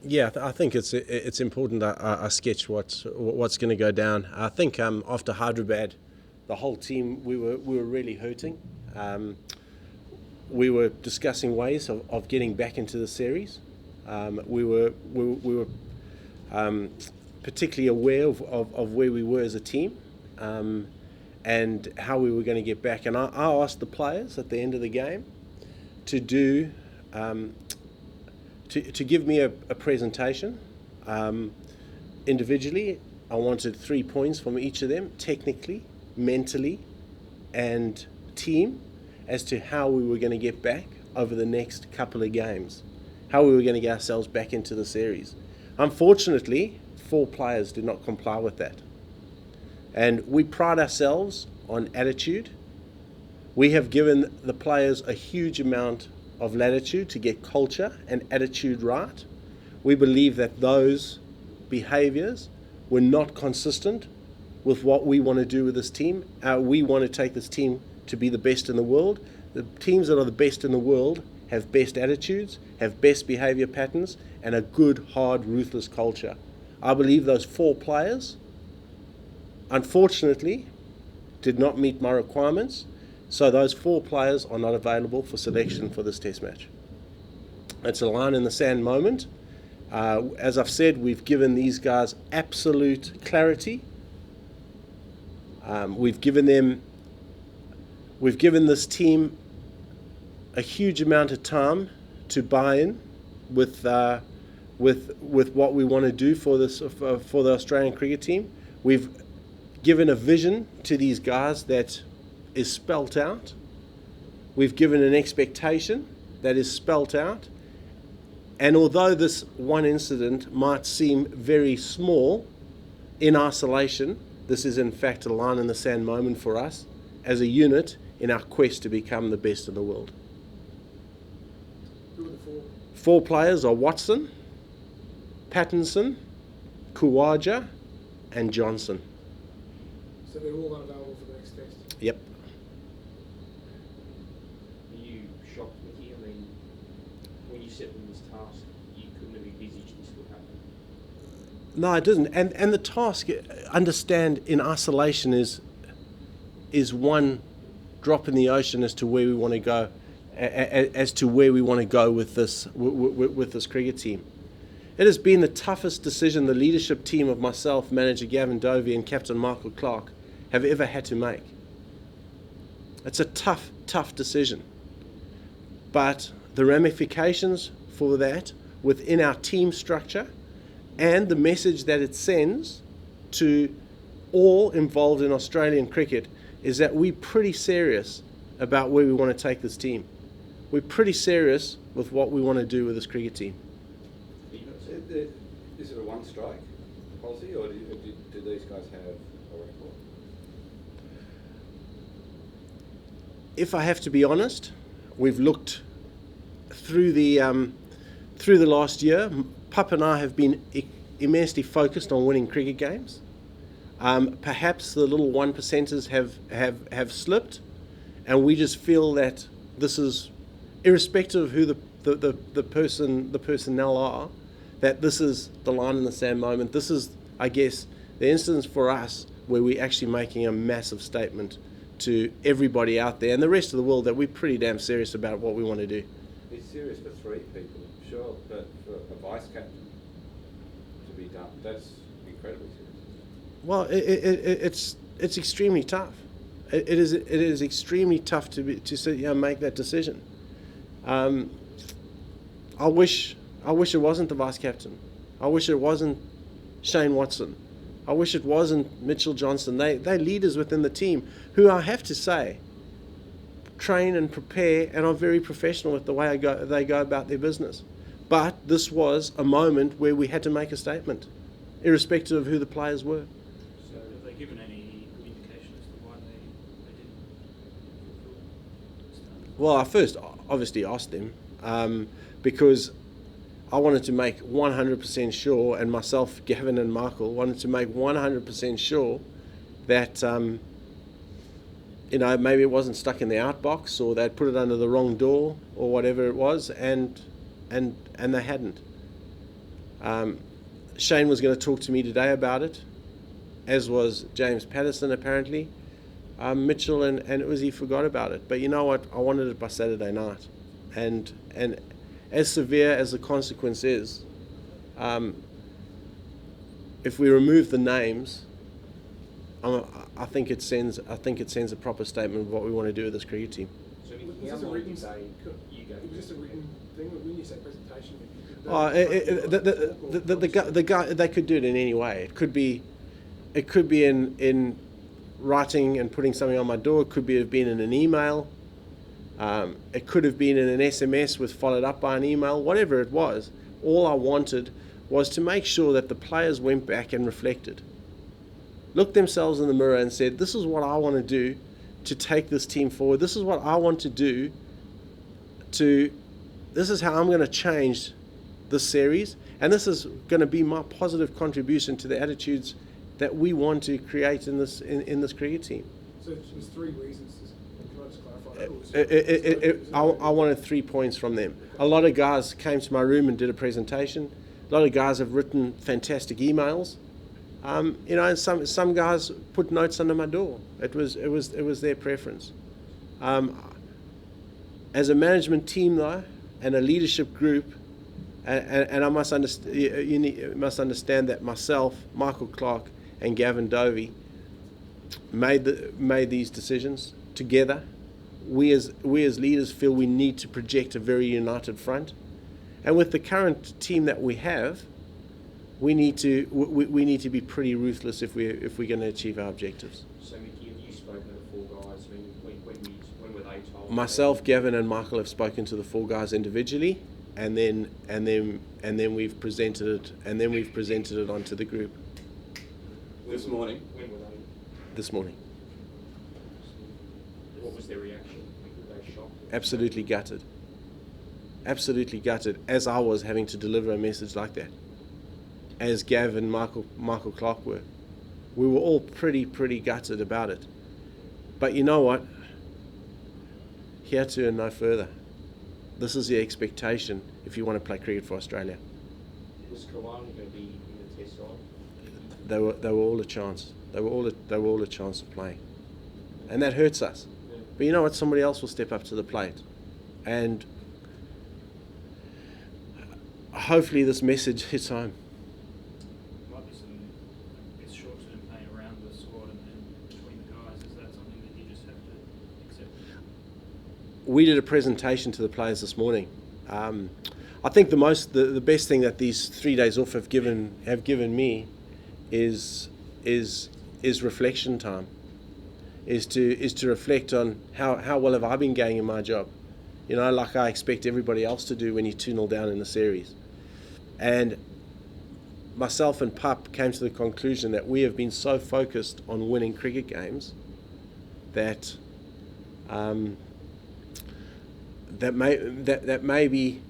Yeah, I think it's important I sketch what's going to go down. I think after Hyderabad, the whole team we were really hurting. We were discussing ways of getting back into the series. We were particularly aware of where we were as a team, and how we were going to get back. And I asked the players at the end of the game to do to give me a presentation individually. I wanted 3 points from each of them, technically, mentally, and team, as to how we were going to get back over the next couple of games, how we were going to get ourselves back into the series. Unfortunately, 4 players did not comply with that. And we pride ourselves on attitude. We have given the players a huge amount of latitude to get culture and attitude right. We believe that those behaviours were not consistent with what we want to do with this team. We want to take this team to be the best in the world. The teams that are the best in the world have best attitudes, have best behaviour patterns, and a good, hard, ruthless culture. I believe those 4 players, unfortunately, did not meet my requirements. So those 4 players are not available for selection for this test match. It's a line in the sand moment. As I've said, we've given these guys absolute clarity. We've given this team a huge amount of time to buy in with what we want to do for the Australian cricket team. We've given a vision to these guys that is spelt out. We've given an expectation that is spelt out. And although this one incident might seem very small in isolation, this is in fact a line in the sand moment for us as a unit in our quest to become the best in the world. Who are the 4? 4 players are Watson, Pattinson, Khawaja, and Johnson. So they're all unavailable for the next test? Yep. Are you shocked, Mickey? I mean, when you set them this task, you couldn't have envisaged this would happen. No, it didn't. And the task, understand, in isolation is one drop in the ocean as to where we want to go, with this cricket team. It has been the toughest decision the leadership team of myself, manager Gavin Dovey, and captain Michael Clark have ever had to make. It's a tough decision. But the ramifications for that within our team structure and the message that it sends to all involved in Australian cricket is that we're pretty serious about where we want to take this team. We're pretty serious with what we want to do with this cricket team. Is it a one-strike policy, or do these guys have a record? If I have to be honest, we've looked through the last year. Pup and I have been immensely focused on winning cricket games. Perhaps the little 1%ers have slipped, and we just feel that this is, irrespective of who the personnel are, that this is the line in the sand moment. This is, I guess, the instance for us where we're actually making a massive statement to everybody out there and the rest of the world that we're pretty damn serious about what we want to do. It's serious for 3 people, sure, but for a vice captain to be done, that's incredibly serious. Well, it's extremely tough. It is extremely tough to sit here and make that decision. I wish it wasn't the vice captain. I wish it wasn't Shane Watson. I wish it wasn't Mitchell Johnson. They're leaders within the team who, I have to say, train and prepare and are very professional with the way they go about their business. But this was a moment where we had to make a statement, irrespective of who the players were. So have they given any indication as to why they didn't? Well, I first obviously asked them because I wanted to make 100% sure, and myself, Gavin and Michael, wanted to make 100% sure that maybe it wasn't stuck in the outbox, or they'd put it under the wrong door, or whatever it was, and they hadn't. Shane was going to talk to me today about it, as was James Pattinson apparently. Mitchell and Uzi forgot about it. But you know what? I wanted it by Saturday night. And as severe as the consequence is, if we remove the names, I think it sends a proper statement of what we want to do with this cricket team. So Was how this a long written did they, you go? It was just a written thing. When you say presentation, The guy, they could do it in any way. It could be in writing and putting something on my door. It could have been in an email. It could have been in an SMS with followed up by an email. Whatever it was, all I wanted was to make sure that the players went back and reflected, looked themselves in the mirror and said, "This is what I want to do to take this team forward. This is what I want to do this is how I'm going to change this series, and this is going to be my positive contribution to the attitudes that we want to create in this cricket team." So there's 3 reasons. Can I just clarify that? I wanted 3 points from them. A lot of guys came to my room and did a presentation. A lot of guys have written fantastic emails. And some guys put notes under my door. It was their preference. As a management team though, and a leadership group, and I must understand. You must understand that myself, Michael Clark, and Gavin Dovey made these decisions together. We as leaders feel we need to project a very united front, and with the current team that we have, we need to be pretty ruthless if we're going to achieve our objectives. So Mickey, have you spoken to the 4 guys? I mean, when were they told? Myself, Gavin, and Michael have spoken to the 4 guys individually, and then we've presented it, onto the group This morning. When were they? this morning. What was their reaction? Were they shocked? Absolutely gutted. Absolutely gutted, as I was having to deliver a message like that. As Gav and Michael Clark were. We were all pretty gutted about it. But you know what? Here to and no further. This is the expectation if you want to play cricket for Australia. Was Khawaja going to be in the test side? They were all a chance. They were all a chance of playing. And that hurts us. Yeah. But you know what? Somebody else will step up to the plate. And hopefully this message hits home. Might be some, I guess, short-term pain around the squad and between the guys. Is that something that you just have to accept? We did a presentation to the players this morning. I think the best thing that these 3 days off have given me is reflection time. Is to reflect on how well have I been going in my job, like I expect everybody else to do when you're 2-0 down in the series. And myself and Pup came to the conclusion that we have been so focused on winning cricket games that maybe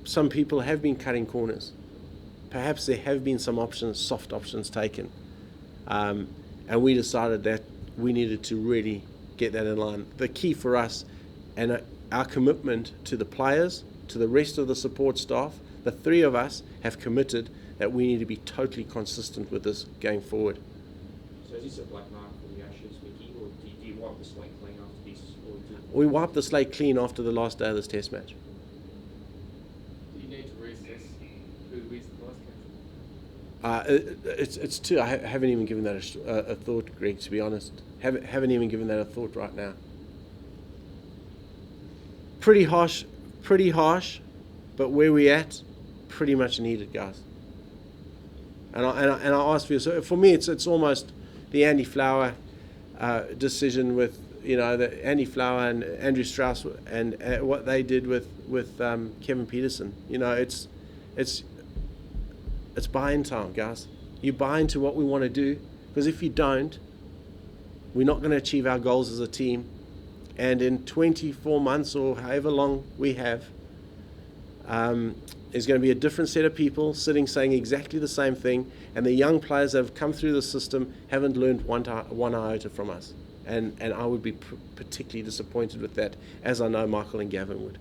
some people have been cutting corners. Perhaps there have been some soft options taken, and we decided that we needed to really get that in line. The key for us and our commitment to the players, to the rest of the support staff, the 3 of us have committed that we need to be totally consistent with this going forward. So is this a black mark for the Ashes, Mickey, or do you wipe the slate clean after this? We wiped the slate clean after the last day of this test match. Do you need to reassess who is the vice captain? It's two. I haven't even given that a thought, Greg, to be honest. Haven't even given that a thought right now. Pretty harsh, but where we at, pretty much needed, guys. And I ask for you. So for me, it's almost the Andy Flower decision with the Andy Flower and Andrew Strauss and what they did with Kevin Peterson. It's buy-in time, guys. You buy into what we want to do, because if you don't, we're not going to achieve our goals as a team. And in 24 months or however long we have, there's going to be a different set of people sitting saying exactly the same thing, and the young players that have come through the system haven't learned one iota from us. And I would be particularly disappointed with that, as I know Michael and Gavin would.